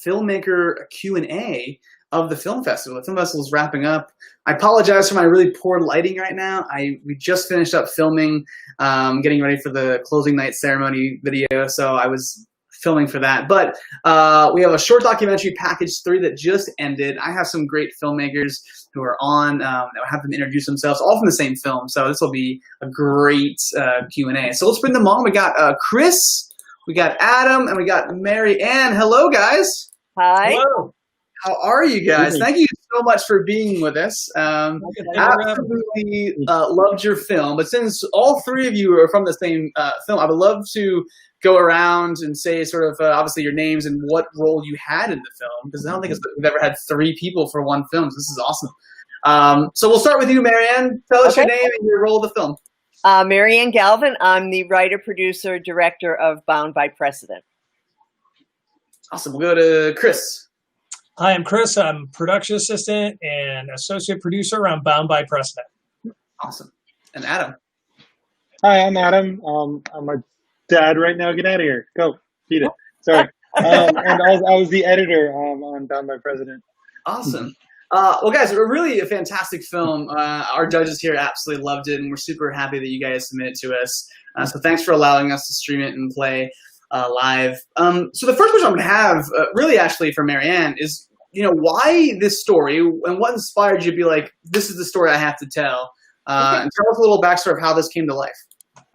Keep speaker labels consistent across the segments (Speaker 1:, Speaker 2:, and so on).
Speaker 1: filmmaker Q&A of the film festival. The film festival is wrapping up. I apologize for my really poor lighting right now. We just finished up filming, getting ready for the closing night ceremony video, so I was filming for that. But we have a short documentary package 3 that just ended. I have some great filmmakers who are on. I'll have them introduce themselves, all from the same film. So this will be a great Q&A. So let's bring them on. We got Chris, we got Adam, and we got Mary Ann. Hello, guys.
Speaker 2: Hi.
Speaker 1: Hello. How are you guys? Thank you so much for being with us. Absolutely loved your film. But since all 3 of you are from the same film, I would love to go around and say sort of obviously your names and what role you had in the film, because I don't think we've ever had 3 people for one film. So this is awesome. So we'll start with you, Marianne. Tell us your name and your role in the film.
Speaker 2: Marianne Galvin. I'm the writer, producer, director of Bound by Precedent.
Speaker 1: Awesome. We'll go to Chris.
Speaker 3: Hi, I'm Chris. I'm production assistant and associate producer on Bound by Precedent.
Speaker 1: Awesome. And Adam.
Speaker 4: Hi, I'm Adam. I'm a dad right now. Get out of here. Go. Feed it. Sorry. And I was the editor on Bound by Precedent.
Speaker 1: Awesome. Well, guys, really a fantastic film. Our judges here absolutely loved it, and we're super happy that you guys submitted it to us. So thanks for allowing us to stream it and play live. So the first question I'm going to have, really actually for Marianne, is why this story, and what inspired you to be like, this is the story I have to tell? And tell us a little backstory of how this came to life.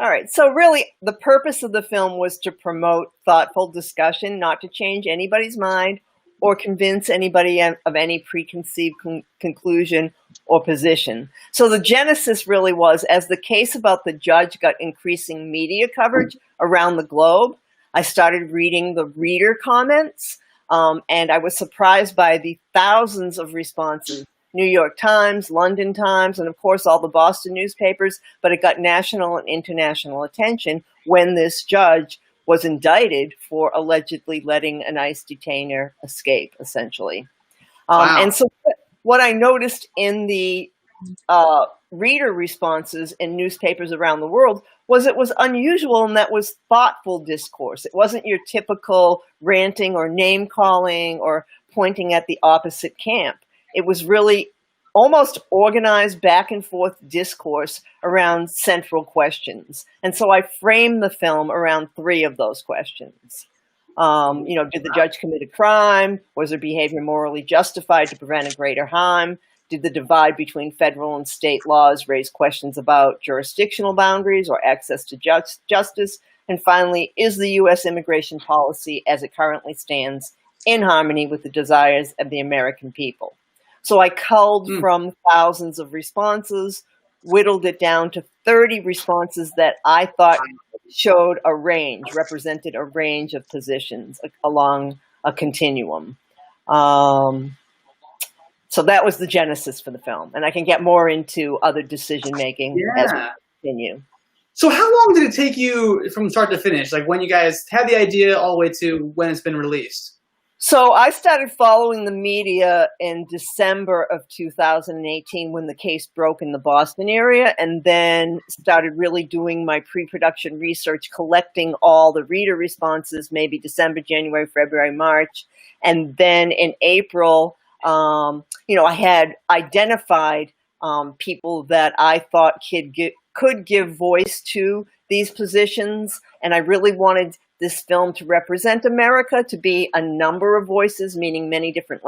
Speaker 2: All right. So really, the purpose of the film was to promote thoughtful discussion, not to change anybody's mind or convince anybody of any preconceived conclusion or position. So the genesis really was, as the case about the judge got increasing media coverage around the globe, I started reading the reader comments, and I was surprised by the thousands of responses. New York Times, London Times, and of course all the Boston newspapers, but it got national and international attention when this judge was indicted for allegedly letting an ICE detainer escape, essentially.
Speaker 1: Wow.
Speaker 2: And so what I noticed in the reader responses in newspapers around the world was it was unusual, and that was thoughtful discourse. It wasn't your typical ranting or name calling or pointing at the opposite camp. It was really almost organized back and forth discourse around central questions. And so I framed the film around 3 of those questions. Did the judge commit a crime? Was their behavior morally justified to prevent a greater harm? Did the divide between federal and state laws raise questions about jurisdictional boundaries or access to justice? And finally, is the U.S. immigration policy as it currently stands in harmony with the desires of the American people? So I culled from thousands of responses, whittled it down to 30 responses that I thought showed a range, represented a range of positions along a continuum. So that was the genesis for the film. And I can get more into other decision-making as we continue.
Speaker 1: So how long did it take you from start to finish? Like when you guys had the idea all the way to when it's been released?
Speaker 2: So I started following the media in December of 2018 when the case broke in the Boston area, and then started really doing my pre-production research, collecting all the reader responses, maybe December, January, February, March. And then in April, I had identified people that I thought could give voice to these positions, and I really wanted this film to represent America, to be a number of voices, meaning many different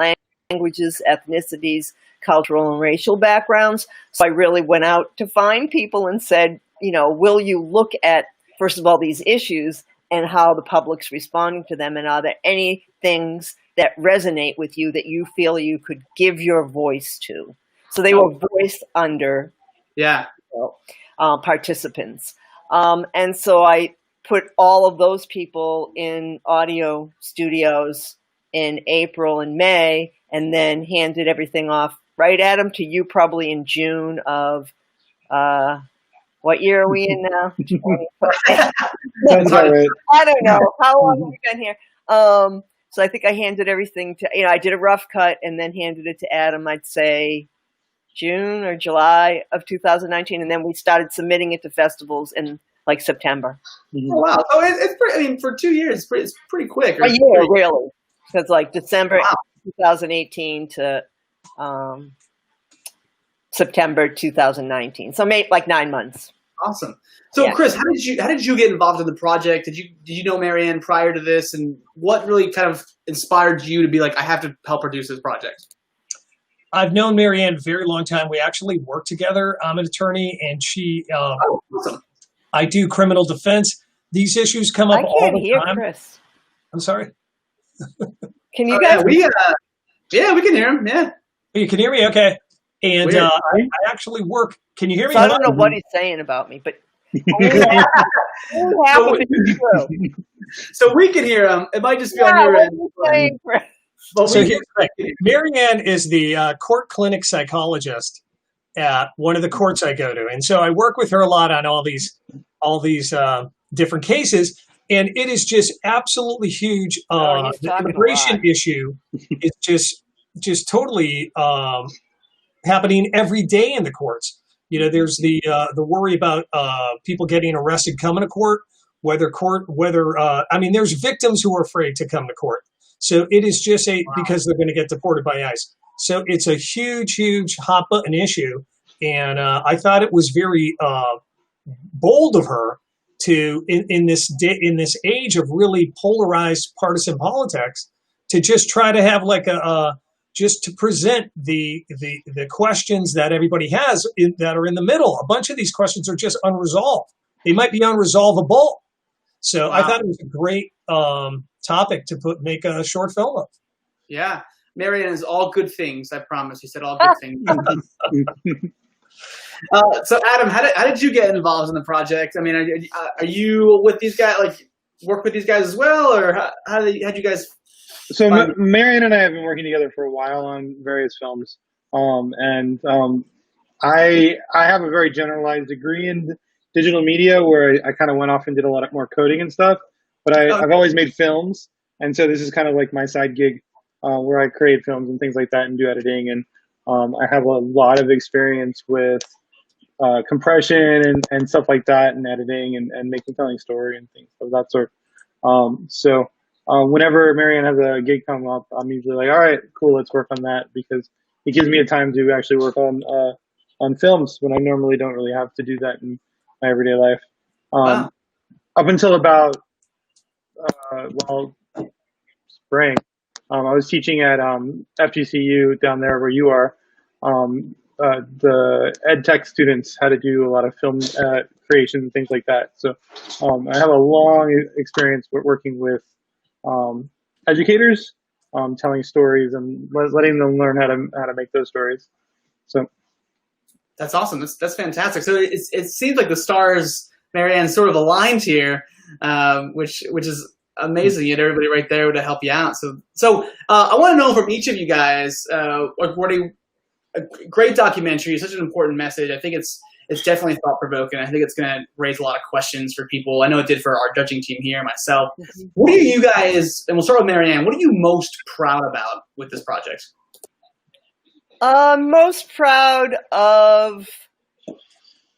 Speaker 2: languages, ethnicities, cultural and racial backgrounds. So I really went out to find people and said, will you look at, first of all, these issues and how the public's responding to them, and are there any things that resonate with you that you feel you could give your voice to? So they were voiced under participants. And so I put all of those people in audio studios in April and May, and then handed everything off, right, Adam, to you probably in June of, what year are we in now?
Speaker 4: That's all right.
Speaker 2: I don't know. How long have we been here? So I think I handed everything to, I did a rough cut and then handed it to Adam, I'd say June or July of 2019. And then we started submitting it to festivals in like September.
Speaker 1: Oh, wow. So it's pretty, for 2 years, it's pretty quick.
Speaker 2: A year, really. So it's like December
Speaker 1: Wow.
Speaker 2: 2018 to September 2019. So maybe like 9 months.
Speaker 1: Awesome. So,
Speaker 2: Yeah.
Speaker 1: Chris, how did you get involved in the project? Did you know Marianne prior to this, and what really kind of inspired you to be like, I have to help produce this project?
Speaker 3: I've known Marianne a very long time. We actually work together. I'm an attorney, and she.
Speaker 1: Oh, awesome.
Speaker 3: I do criminal defense. These issues come up
Speaker 2: I
Speaker 3: all
Speaker 2: can't
Speaker 3: the
Speaker 2: hear
Speaker 3: time.
Speaker 2: Chris.
Speaker 3: I'm sorry.
Speaker 2: Can you guys?
Speaker 1: Yeah, we can hear him. Yeah.
Speaker 3: You can hear me, okay? And
Speaker 1: Weird.
Speaker 3: I actually work. Can you hear me?
Speaker 2: So I don't know what he's saying about me, but only half of it is true.
Speaker 1: So we can hear him. It might just be on
Speaker 2: Yeah,
Speaker 1: your
Speaker 2: what
Speaker 1: end.
Speaker 2: are you saying, Chris?
Speaker 1: But
Speaker 3: So
Speaker 1: we
Speaker 3: here's the thing. Marianne is the court clinic psychologist at one of the courts I go to, and so I work with her a lot on all these different cases. And it is just absolutely huge.
Speaker 2: He's
Speaker 3: The
Speaker 2: talking a
Speaker 3: immigration
Speaker 2: lot.
Speaker 3: issue is just totally happening every day in the courts. You know, there's the worry about people getting arrested coming to court. I mean, there's victims who are afraid to come to court. So it is just because they're going to get deported by ICE. So it's a huge hot button issue, and I thought it was very bold of her to in this age of really polarized partisan politics to just try to have like just to present the questions that everybody has that are in the middle. A bunch of these questions are just unresolved. They might be unresolvable. So I thought it was a great topic to make a short film of.
Speaker 1: Yeah. Marianne is all good things. I promise. You said all good things. So Adam, how did you get involved in the project? I mean, are you with these guys, like work with these guys as well, or how'd you guys?
Speaker 4: So Marianne and I have been working together for a while on various films, I have a very generalized degree in digital media where I kind of went off and did a lot more coding and stuff. But I've always made films, and so this is kind of like my side gig where I create films and things like that and do editing, and I have a lot of experience with compression and stuff like that, and editing and telling story and things of that sort. Whenever Marianne has a gig come up, I'm usually like, all right, cool, let's work on that, because it gives me a time to actually work on films when I normally don't really have to do that in my everyday life. Up until about spring, I was teaching at FGCU down there where you are. The ed tech students how to do a lot of film creation and things like that. So I have a long experience working with educators, telling stories and letting them learn how to make those stories. So
Speaker 1: that's awesome. That's fantastic. So it seems like the stars, Marianne, sort of aligned here, which is amazing. You had everybody right there to help you out. So I want to know from each of you guys, a great documentary, such an important message. I think it's definitely thought-provoking. I think it's going to raise a lot of questions for people. I know it did for our judging team here, myself. What are you guys, and we'll start with Marianne, what are you most proud about with this project?
Speaker 2: Most proud of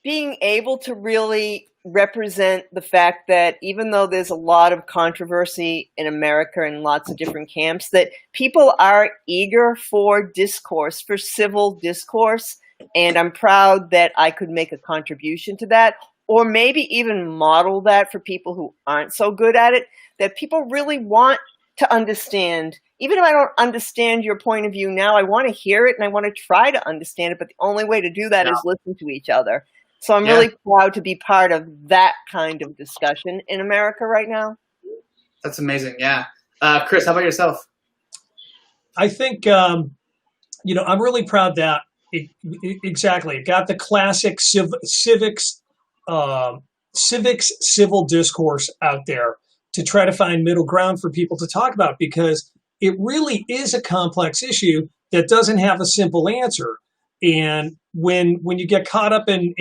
Speaker 2: being able to really represent the fact that even though there's a lot of controversy in America in lots of different camps, that people are eager for discourse, for civil discourse. And I'm proud that I could make a contribution to that, or maybe even model that for people who aren't so good at it, that people really want to understand. Even if I don't understand your point of view now, I want to hear it and I want to try to understand it. But the only way to do that is listen to each other. So I'm really proud to be part of that kind of discussion in America right now.
Speaker 1: That's amazing. Yeah. Chris, how about yourself?
Speaker 3: I think, I'm really proud that it got the classic civics civil discourse out there to try to find middle ground for people to talk about, because it really is a complex issue that doesn't have a simple answer. And when you get caught up in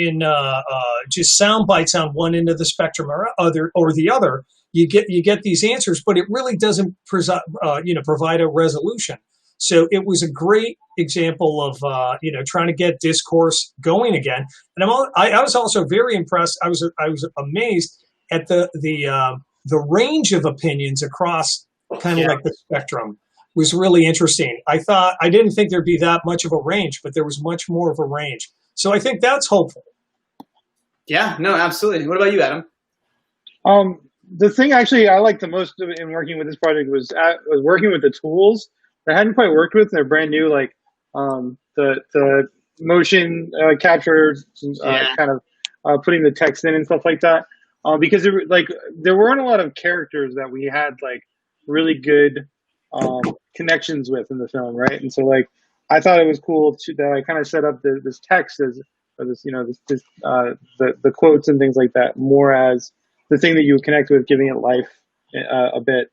Speaker 3: just sound bites on one end of the spectrum or the other, you get these answers, but it really doesn't provide a resolution. So it was a great example of trying to get discourse going again. And I was also very impressed. I was amazed at the range of opinions across kind of like the spectrum, was really interesting. I didn't think there'd be that much of a range, but there was much more of a range. So I think that's hopeful.
Speaker 1: Yeah, no, absolutely. What about you, Adam?
Speaker 4: The thing actually I liked the most in working with this project was working with the tools that I hadn't quite worked with. They're brand new, like the motion capture, kind of putting the text in and stuff like that. Because there weren't a lot of characters that we had like really good connections with in the film, right? And so like I thought it was cool that I kind of set up this text as this, you know, the quotes and things like that more as the thing that you would connect with, giving it life a bit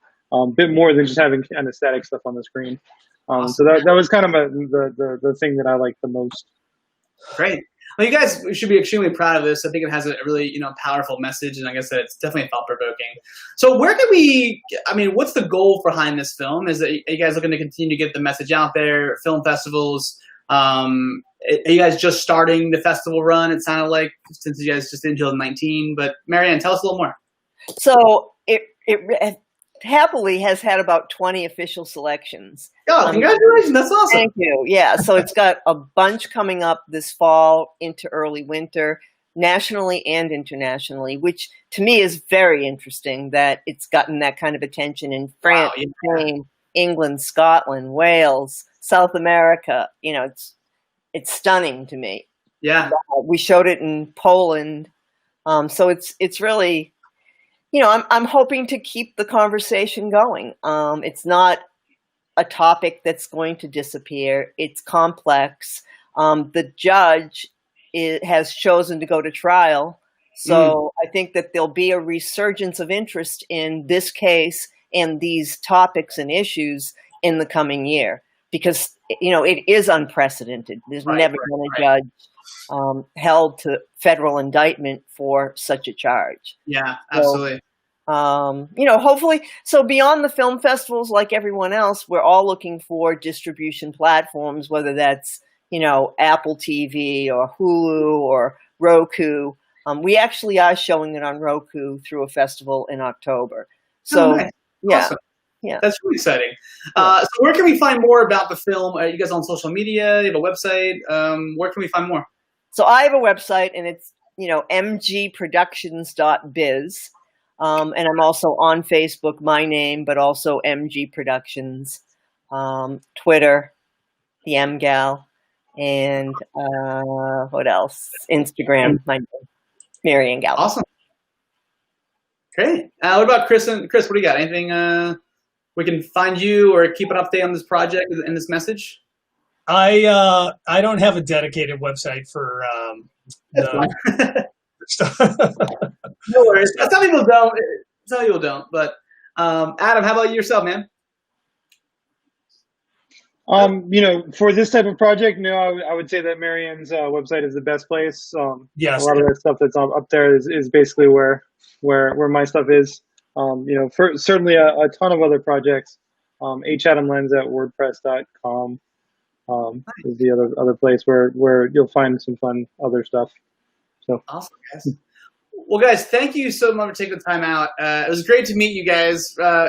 Speaker 4: more than just having kind of static stuff on the screen. So that was kind of the thing that I liked the most.
Speaker 1: Great. Well, you guys should be extremely proud of this. I think it has a really, powerful message, and like I said, it's definitely thought-provoking. So where can what's the goal behind this film? Are you guys looking to continue to get the message out there, film festivals? Are you guys just starting the festival run? It sounded like, since you guys just did until 19, but Marianne, tell us a little more.
Speaker 2: So it happily has had about 20 official selections.
Speaker 1: Oh, congratulations. That's awesome.
Speaker 2: Thank you. Yeah. So it's got a bunch coming up this fall into early winter, nationally and internationally, which to me is very interesting that it's gotten that kind of attention in France, Spain, England, Scotland, Wales, South America. It's stunning to me.
Speaker 1: Yeah.
Speaker 2: We showed it in Poland. So it's really, I'm hoping to keep the conversation going. It's not a topic that's going to disappear. It's complex. The judge has chosen to go to trial. So I think that there'll be a resurgence of interest in this case and these topics and issues in the coming year, because, it is unprecedented. There's never been a judge held to federal indictment for such a charge.
Speaker 1: Yeah, absolutely.
Speaker 2: Hopefully, so beyond the film festivals, like everyone else, we're all looking for distribution platforms, whether that's, Apple TV or Hulu or Roku. We actually are showing it on Roku through a festival in October. So,
Speaker 1: nice.
Speaker 2: Yeah.
Speaker 1: Awesome.
Speaker 2: Yeah.
Speaker 1: That's really exciting. So where can we find more about the film? Are you guys on social media? You have a website? Where can we find more?
Speaker 2: So I have a website, and it's, mgproductions.biz. And I'm also on Facebook, my name, but also MG Productions, Twitter, the MGal, and what else? Instagram, my name, Marianne Gal.
Speaker 1: Awesome. Great. What about Chris? Chris, what do you got? Anything we can find you or keep an update on this project and this message?
Speaker 3: I don't have a dedicated website for stuff.
Speaker 1: No worries. Some people don't. But Adam, how about yourself, man?
Speaker 4: For this type of project, no, I would say that Marianne's website is the best place.
Speaker 3: Yes.
Speaker 4: A lot of that stuff that's up there is basically where my stuff is. For certainly a ton of other projects. hadamlens@wordpress.com is the other place where you'll find some fun other stuff. So
Speaker 1: awesome, guys. Well, guys, thank you so much for taking the time out. It was great to meet you guys,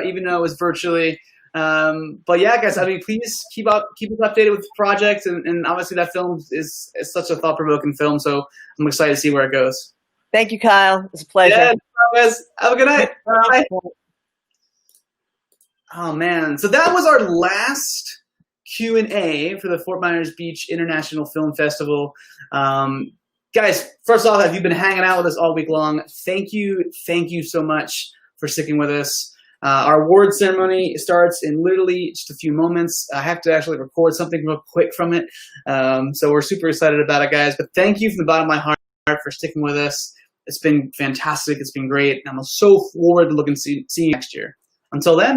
Speaker 1: even though it was virtually. But yeah, guys, please keep us updated with the project, and obviously that film is such a thought-provoking film, so I'm excited to see where it goes.
Speaker 2: Thank you, Kyle. It's a pleasure.
Speaker 1: Yeah, guys. Have a good night. Bye. Oh man, so that was our last Q&A for the Fort Myers Beach International Film Festival. Guys, first off, if you've been hanging out with us all week long, thank you so much for sticking with us. Our award ceremony starts in literally just a few moments. I have to actually record something real quick from it. So we're super excited about it, guys. But thank you from the bottom of my heart for sticking with us. It's been fantastic. It's been great. And I'm so forward to seeing you next year. Until then.